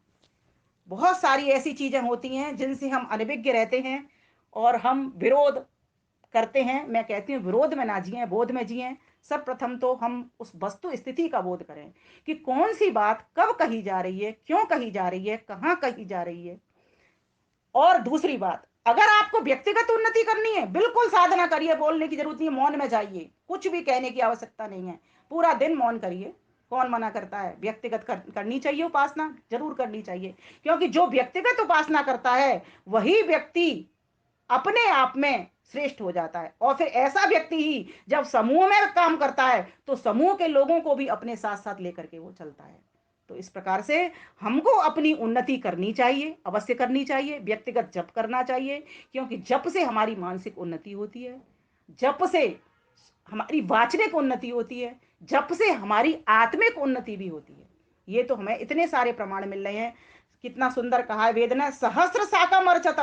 बहुत सारी ऐसी चीजें होती हैं जिनसे हम अनभिज्ञ रहते हैं और हम विरोध करते हैं। मैं कहती हूँ विरोध में ना जिए, बोध में जिए। सब प्रथम तो हम उस वस्तु स्थिति का बोध करें कि कौन सी बात कब कही जा रही है, क्यों कही जा रही है, कहां कही जा रही है। और दूसरी बात, अगर आपको व्यक्तिगत उन्नति करनी है, बिल्कुल साधना करिए, बोलने की जरूरत नहीं, मौन में जाइए, कुछ भी कहने की आवश्यकता नहीं है, पूरा दिन मौन करिए। कौन मना करता है? व्यक्तिगत करनी चाहिए उपासना, जरूर करनी चाहिए। क्योंकि जो व्यक्तिगत उपासना करता है वही व्यक्ति अपने आप में श्रेष्ठ हो जाता है। और फिर ऐसा व्यक्ति ही जब समूह में काम करता है तो समूह के लोगों को भी अपने साथ साथ लेकर के वो चलता है। तो इस प्रकार से हमको अपनी उन्नति करनी चाहिए, अवश्य करनी चाहिए। व्यक्तिगत जप करना चाहिए, क्योंकि जप से हमारी मानसिक उन्नति होती है, जप से हमारी वाचनिक उन्नति होती है, जप से हमारी आत्मिक उन्नति भी होती है। ये तो हमें इतने सारे प्रमाण मिल रहे हैं। कितना सुंदर कहा है वेद ने, सहस्र शाखा मर्चत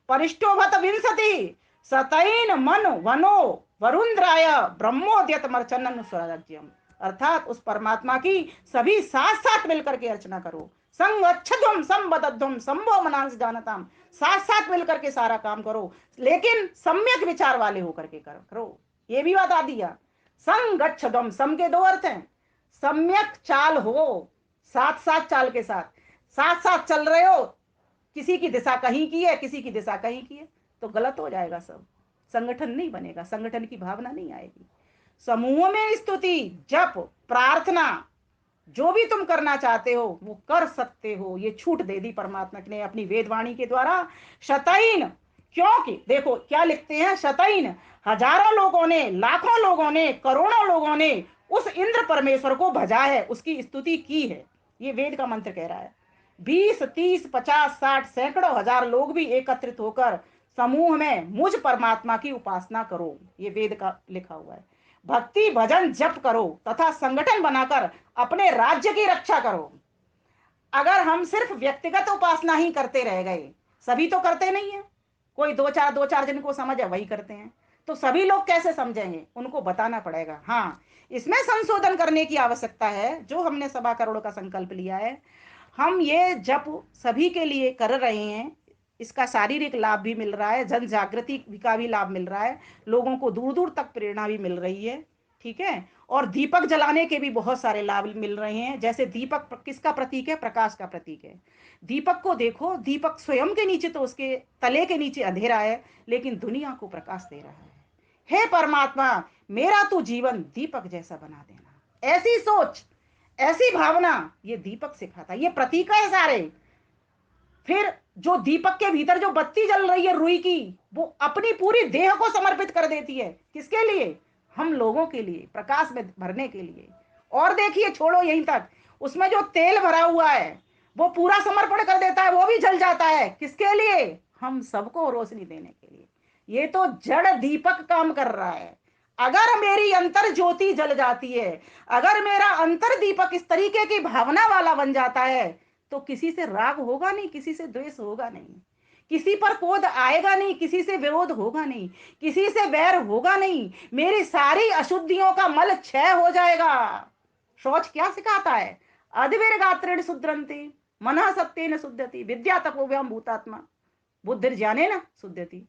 परिष्टोभत विंशति सतैन मन वनो वरुंद्राय ब्रह्मोद्यत मर्चन स्वराज्यम। अर्थात उस परमात्मा की सभी साथ साथ मिलकर के अर्चना करो। संगच्छध्वम संबद्धध्वम संभो मनांस जानताम, साथ साथ मिलकर के सारा काम करो, लेकिन सम्यक विचार वाले होकर के करो। ये भी बता दिया। संगच्छध्वम, सम के दो अर्थ हैं। सम्यक चाल हो, साथ साथ चाल के साथ साथ साथ चल रहे हो, किसी की दिशा कहीं की है, किसी की दिशा कहीं की है, तो गलत हो जाएगा सब। संगठन नहीं बनेगा, संगठन की भावना नहीं आएगी। समूह में स्तुति, जप, प्रार्थना, जो भी तुम करना चाहते हो वो कर सकते हो। ये छूट दे दी परमात्मा ने अपनी वेदवाणी के द्वारा। शतैन, क्योंकि देखो क्या लिखते हैं, शतैन, हजारों लोगों ने, लाखों लोगों ने, करोड़ों लोगों ने उस इंद्र परमेश्वर को भजा है, उसकी स्तुति की है। ये वेद का मंत्र कह रहा है। 20, 30, 50, 60, सैकड़ों, हजार लोग भी एकत्रित होकर समूह में मुझ परमात्मा की उपासना करो, ये वेद का लिखा हुआ है। भक्ति भजन जप करो तथा संगठन बनाकर अपने राज्य की रक्षा करो। अगर हम सिर्फ व्यक्तिगत उपासना ही करते रह गए, सभी तो करते नहीं है, कोई दो चार जन को समझ है वही करते हैं, तो सभी लोग कैसे समझेंगे, उनको बताना पड़ेगा। हाँ, इसमें संशोधन करने की आवश्यकता है। जो हमने 1.25 करोड़ का संकल्प लिया है, हम ये जप सभी के लिए कर रहे हैं, इसका शारीरिक लाभ भी मिल रहा है, जन जागृति का भी लाभ मिल रहा है, लोगों को दूर दूर तक प्रेरणा भी मिल रही है। ठीक है, और दीपक जलाने के भी बहुत सारे लाभ मिल रहे हैं। जैसे दीपक किसका प्रतीक है, प्रकाश का प्रतीक है। दीपक को देखो, दीपक स्वयं के नीचे तो उसके तले के नीचे अंधेरा है, लेकिन दुनिया को प्रकाश दे रहा है। हे परमात्मा, मेरा तू जीवन दीपक जैसा बना देना, ऐसी सोच, ऐसी भावना ये दीपक सिखाता है, ये प्रतीक है सारे। फिर जो दीपक के भीतर जो बत्ती जल रही है रुई की, वो अपनी पूरी देह को समर्पित कर देती है। किसके लिए, हम लोगों के लिए, प्रकाश में भरने के लिए। और देखिए, छोड़ो यहीं तक, उसमें जो तेल भरा हुआ है वो पूरा समर्पण कर देता है, वो भी जल जाता है। किसके लिए, हम सबको रोशनी देने के लिए। ये तो जड़ दीपक काम कर रहा है। अगर मेरी अंतर ज्योति जल जाती है, अगर मेरा अंतर दीपक इस तरीके की भावना वाला बन जाता है, तो किसी से राग होगा नहीं, किसी से द्वेष होगा नहीं, किसी पर क्रोध आएगा नहीं, किसी से विरोध होगा नहीं, किसी से वैर होगा नहीं। मेरी सारी अशुद्धियों का मल क्षय हो जाएगा। शौच क्या सिखाता है, अद्वीर गात्रेण शुद्रंती मनः सत्येन शुद्धति विद्या तपोव्यम भूतात्मा बुद्धिर ज्ञानेन शुद्धति।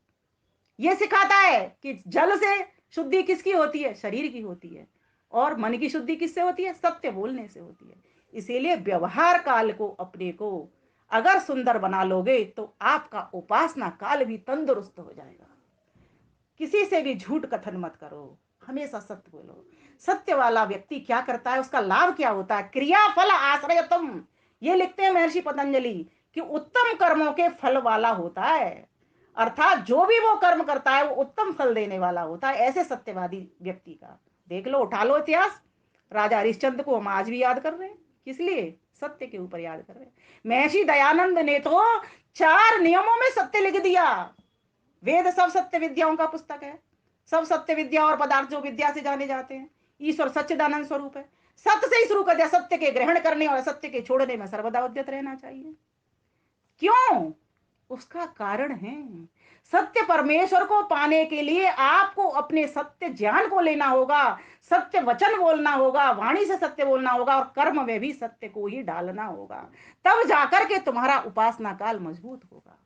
ये सिखाता है कि जल से शुद्धि किसकी होती है, शरीर की होती है, और मन की शुद्धि किससे होती है, सत्य बोलने से होती है। इसीलिए व्यवहार काल को अपने को अगर सुंदर बना लोगे तो आपका उपासना काल भी तंदुरुस्त हो जाएगा। किसी से भी झूठ कथन मत करो, हमेशा सत्य बोलो। सत्य वाला व्यक्ति क्या करता है, उसका लाभ क्या होता है, क्रिया फल आश्रय तुम, ये लिखते हैं महर्षि पतंजलि कि उत्तम कर्मों के फल वाला होता है। अर्थात जो भी वो कर्म करता है वो उत्तम फल देने वाला होता है, ऐसे सत्यवादी व्यक्ति का। देख लो, उठा लो इतिहास, राजा हरिश्चंद्र को हम आज भी याद कर रहे हैं, किस लिए, सत्य के ऊपर याद कर रहे हैं। महर्षि दयानंद ने तो 4 नियमों में सत्य लिख दिया। वेद सब सत्य विद्याओं का पुस्तक है, सब सत्य विद्या और पदार्थ जो विद्या से जाने जाते हैं। ईश्वर सच्चिदानंद स्वरूप है। सत्य से ही शुरू कर दिया, सत्य के ग्रहण करने और सत्य के छोड़ने में सर्वदा उद्यत रहना चाहिए। क्यों, उसका कारण है, सत्य परमेश्वर को पाने के लिए आपको अपने सत्य ज्ञान को लेना होगा, सत्य वचन बोलना होगा, वाणी से सत्य बोलना होगा, और कर्म में भी सत्य को ही डालना होगा। तब जाकर के तुम्हारा उपासना काल मजबूत होगा।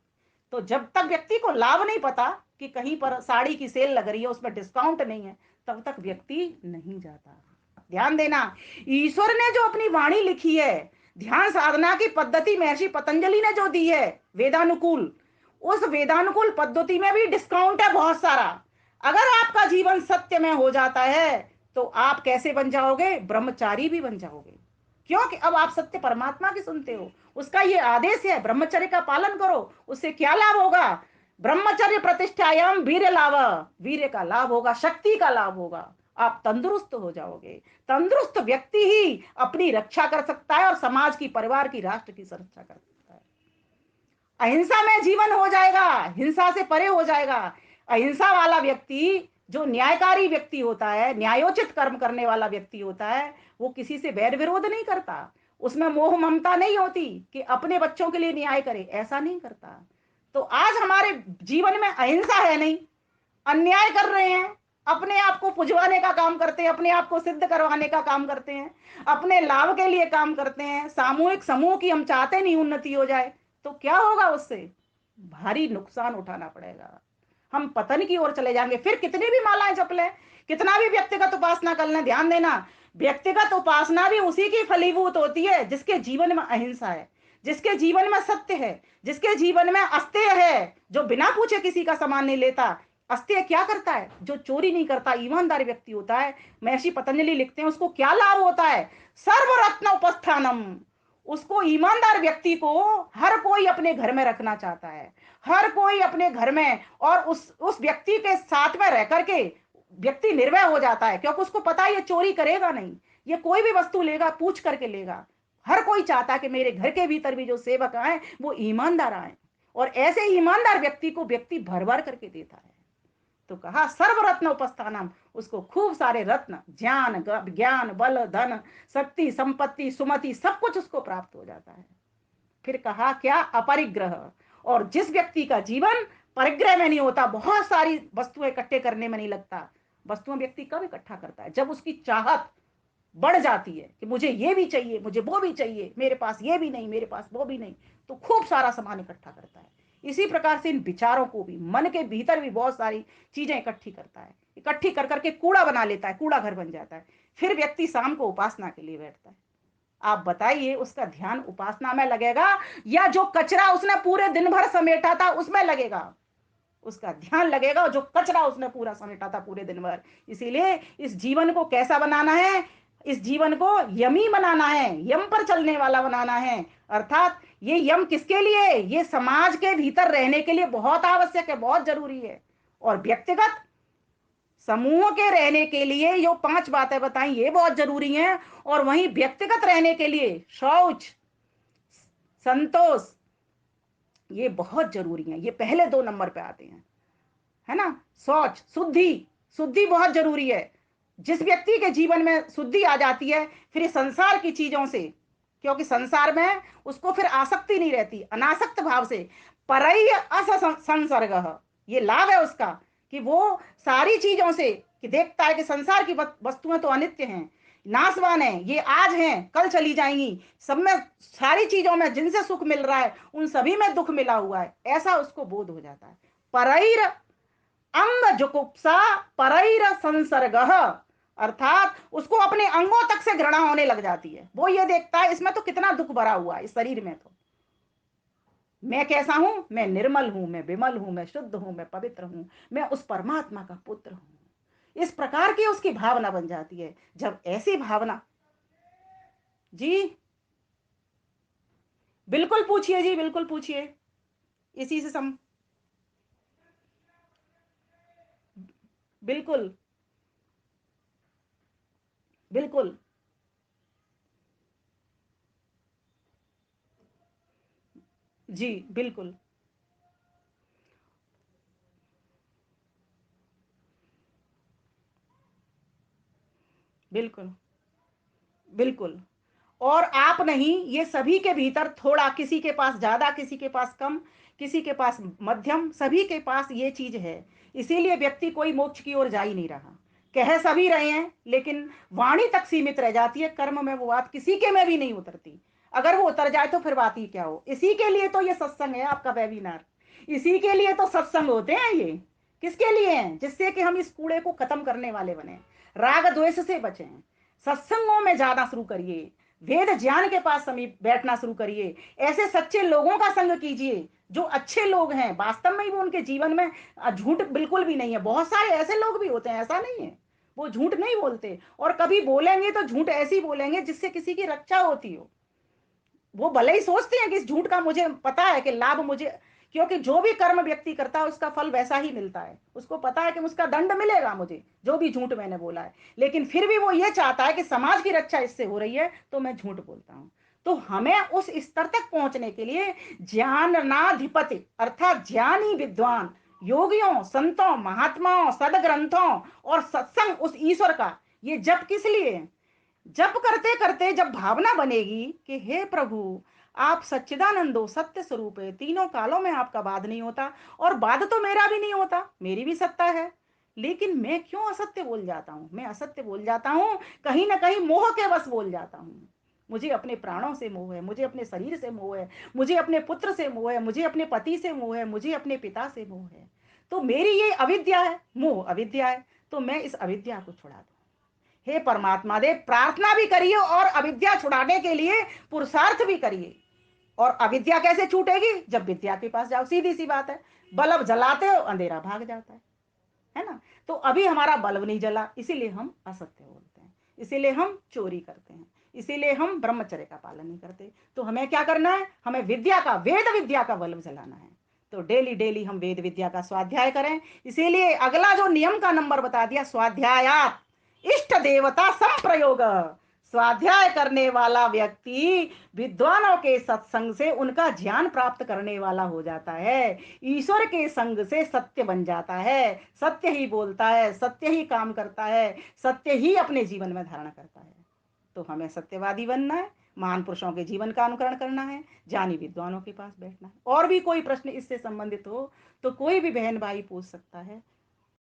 तो जब तक व्यक्ति को लाभ नहीं पता कि कहीं पर साड़ी की सेल लग रही है, उसमें डिस्काउंट नहीं है, तब तक व्यक्ति नहीं जाता। ध्यान देना, ईश्वर ने जो अपनी वाणी लिखी है, ध्यान साधना की पद्धति महर्षि पतंजलि ने जो दी है वेदानुकूल, उस वेदानुकूल पद्धति में भी डिस्काउंट है बहुत सारा। अगर आपका जीवन सत्य में हो जाता है तो आप कैसे बन जाओगे, ब्रह्मचारी भी बन जाओगे। क्योंकि अब आप सत्य परमात्मा की सुनते हो, उसका ये आदेश है ब्रह्मचर्य का पालन करो। उससे क्या लाभ होगा, ब्रह्मचर्य प्रतिष्ठायाम वीर्य लाभ, वीर्य का लाभ होगा, शक्ति का लाभ होगा, आप तंदुरुस्त हो जाओगे। तंदुरुस्त व्यक्ति ही अपनी रक्षा कर सकता है और समाज की, परिवार की, राष्ट्र की सुरक्षा कर सकता है। अहिंसा में जीवन हो जाएगा, हिंसा से परे हो जाएगा। अहिंसा वाला व्यक्ति जो न्यायकारी व्यक्ति होता है, न्यायोचित कर्म करने वाला व्यक्ति होता है, वो किसी से वैर विरोध नहीं करता, उसमें मोह ममता नहीं होती कि अपने बच्चों के लिए न्याय करे, ऐसा नहीं करता। तो आज हमारे जीवन में अहिंसा है नहीं, अन्याय कर रहे हैं, अपने आप को पुजवाने का काम करते हैं, अपने आप को सिद्ध करवाने का काम करते हैं, अपने लाभ के लिए काम करते हैं, सामूहिक समूह की हम चाहते नहीं उन्नति हो जाए, तो क्या होगा, उससे भारी नुकसान उठाना पड़ेगा, हम पतन की ओर चले जाएंगे। फिर कितनी भी मालाएं जप लें, कितना भी व्यक्तिगत उपासना कर लें, ध्यान देना, व्यक्तिगत उपासना भी उसी की फलीभूत होती है जिसके जीवन में अहिंसा है, जिसके जीवन में सत्य है, जिसके जीवन में अस्तेय है, जो बिना पूछे किसी का सामान नहीं लेता। अस्तेय क्या करता है? जो चोरी नहीं करता, ईमानदार व्यक्ति होता है। महर्षि पतंजलि लिखते हैं उसको क्या लाभ होता है? सर्वरत्न उपस्थानम। उसको, ईमानदार व्यक्ति को हर कोई अपने घर में रखना चाहता है, हर कोई अपने घर में, और उस व्यक्ति के साथ में रह करके व्यक्ति निर्भय हो जाता है, क्योंकि उसको पता है ये चोरी करेगा नहीं, ये कोई भी वस्तु लेगा पूछ करके लेगा। हर कोई चाहता है कि मेरे घर के भीतर भी जो सेवक आए वो ईमानदार आए, और ऐसे ईमानदार व्यक्ति को व्यक्ति भर भर करके देता है। तो कहा सर्वरत्न उपस्थानम, उसको खूब सारे रत्न, ज्ञान ज्ञान बल धन शक्ति संपत्ति सुमति सब कुछ उसको प्राप्त हो जाता है। फिर कहा क्या? अपरिग्रह। और जिस व्यक्ति का जीवन परिग्रह में नहीं होता, बहुत सारी वस्तुएं इकट्ठे करने में नहीं लगता, वस्तुएं व्यक्ति कब इकट्ठा करता है? जब उसकी चाहत बढ़ जाती है कि मुझे ये भी चाहिए, मुझे वो भी चाहिए, मेरे पास ये भी नहीं, मेरे पास वो भी नहीं, तो खूब सारा सामान इकट्ठा करता है। इसी प्रकार से इन विचारों को भी, मन के भीतर भी बहुत सारी चीजें इकट्ठी करता है, इकट्ठी कर करके कूड़ा बना लेता है, कूड़ा घर बन जाता है। फिर व्यक्ति शाम को उपासना के लिए बैठता है। आप बताइए उसका ध्यान उपासना में लगेगा या जो कचरा उसने पूरे दिन भर समेटा था उसमें लगेगा? उसका ध्यान लगेगा जो कचरा उसने पूरा समेटा था पूरे दिन भर। इसीलिए इस जीवन को कैसा बनाना है? इस जीवन को यमी बनाना है, यम पर चलने वाला बनाना है। अर्थात ये यम किसके लिए? ये समाज के भीतर रहने के लिए बहुत आवश्यक है, बहुत जरूरी है। और व्यक्तिगत समूह के रहने के लिए जो 5 बातें बताई ये बहुत जरूरी हैं। और वहीं व्यक्तिगत रहने के लिए शौच, संतोष, ये बहुत जरूरी है, ये पहले 2 नंबर पे आते हैं, है ना। शौच, शुद्धि, शुद्धि बहुत जरूरी है। जिस व्यक्ति के जीवन में शुद्धि आ जाती है, फिर संसार की चीजों से, क्योंकि संसार में उसको फिर आसक्ति नहीं रहती, अनासक्त भाव से परई अस संसर्ग, ये लाभ है उसका कि वो सारी चीजों से, कि देखता है कि संसार की वस्तुएं तो अनित्य हैं, नाशवान है, ये आज हैं कल चली जाएंगी, सब में, सारी चीजों में जिनसे सुख मिल रहा है उन सभी में दुख मिला हुआ है, ऐसा उसको बोध हो जाता है। परैर अंग जुकुप्सा परैर संसर्ग, अर्थात उसको अपने अंगों तक से घृणा होने लग जाती है। वो ये देखता है इसमें तो कितना दुख भरा हुआ है, इस शरीर में तो मैं कैसा हूं? मैं निर्मल हूं, मैं विमल हूं, मैं शुद्ध हूं, मैं पवित्र हूं, मैं उस परमात्मा का पुत्र हूं। इस प्रकार की उसकी भावना बन जाती है। जब ऐसी भावना, जी बिल्कुल पूछिए, जी बिल्कुल पूछिए, इसी से बिल्कुल बिल्कुल जी बिल्कुल बिल्कुल बिल्कुल। और आप नहीं, ये सभी के भीतर थोड़ा, किसी के पास ज्यादा, किसी के पास कम, किसी के पास मध्यम, सभी के पास ये चीज है। इसीलिए व्यक्ति कोई मोक्ष की ओर जा ही नहीं रहा। कह सभी रहे हैं लेकिन वाणी तक सीमित रह जाती है, कर्म में वो बात किसी के में भी नहीं उतरती। अगर वो उतर जाए तो फिर बात ही क्या हो। इसी के लिए तो ये सत्संग है, आपका वेबिनार, इसी के लिए तो सत्संग होते हैं ये। किसके लिए हैं? जिससे कि हम इस कूड़े को खत्म करने वाले बने, राग द्वेष से बचें। सत्संगों में जाना शुरू करिए, वेद ज्ञान के पास समीप बैठना शुरू करिए, ऐसे सच्चे लोगों का संग कीजिए जो अच्छे लोग हैं, वास्तव में ही वो उनके जीवन में झूठ बिल्कुल भी नहीं है। बहुत सारे ऐसे लोग भी होते हैं, ऐसा नहीं है, वो झूठ नहीं बोलते, और कभी बोलेंगे तो झूठ ऐसी बोलेंगे जिससे किसी की रक्षा होती हो। वो भले ही सोचते हैं कि इस झूठ का मुझे पता है कि लाभ मुझे, क्योंकि जो भी कर्म व्यक्ति करता है उसका फल वैसा ही मिलता है, उसको पता है कि उसका दंड मिलेगा मुझे, जो भी झूठ मैंने बोला है। लेकिन फिर भी वो ये चाहता है कि समाज की रक्षा इससे हो रही है तो मैं झूठ बोलता हूं। तो हमें उस स्तर तक पहुंचने के लिए ज्ञानाधिपति अर्थात ज्ञानी विद्वान योगियों, संतों, महात्माओं, सदग्रंथों और सत्संग, उस ईश्वर का ये जप किस लिए है? जप करते करते जब भावना बनेगी कि हे प्रभु, आप सच्चिदानंद हो, सत्य स्वरूप है, तीनों कालों में आपका वाद नहीं होता, और वाद तो मेरा भी नहीं होता, मेरी भी सत्ता है, लेकिन मैं क्यों असत्य बोल जाता हूँ? मैं असत्य बोल जाता हूँ, कहीं ना कहीं मोह के बस बोल जाता हूँ। मुझे अपने प्राणों से मोह है, मुझे अपने शरीर से मोह है, मुझे अपने पुत्र से मोह है, मुझे अपने पति से मोह है, मुझे अपने पिता से मोह है। तो मेरी ये अविद्या है, मोह अविद्या है, तो मैं इस अविद्या को छुड़ा दूं। हे परमात्मा देव, प्रार्थना भी करिए और अविद्या छुड़ाने के लिए पुरुषार्थ भी करिए। और अविद्या कैसे छूटेगी? जब विद्या के पास जाओ, सीधी सी बात है। बल्ब जलाते हो, अंधेरा भाग जाता है ना? तो अभी हमारा बल्ब नहीं जला, इसीलिए हम असत्य बोलते हैं, इसीलिए हम चोरी करते हैं, इसीलिए हम ब्रह्मचर्य का पालन नहीं करते। तो हमें क्या करना है? हमें विद्या का, वेद विद्या का बल्ब जलाना है। तो डेली डेली हम वेद विद्या का स्वाध्याय करें। इसीलिए अगला जो नियम का नंबर बता दिया, स्वाध्यायात इष्ट देवता संप्रयोग। स्वाध्याय करने वाला व्यक्ति विद्वानों के सत्संग से उनका ज्ञान प्राप्त करने वाला हो जाता है, ईश्वर के संग से सत्य बन जाता है, सत्य ही बोलता है, सत्य ही काम करता है, सत्य ही अपने जीवन में धारण करता है। तो हमें सत्यवादी बनना है, महान पुरुषों के जीवन का अनुकरण करना है, ज्ञानी विद्वानों के पास बैठना है। और भी कोई प्रश्न इससे संबंधित हो तो कोई भी बहन भाई पूछ सकता है।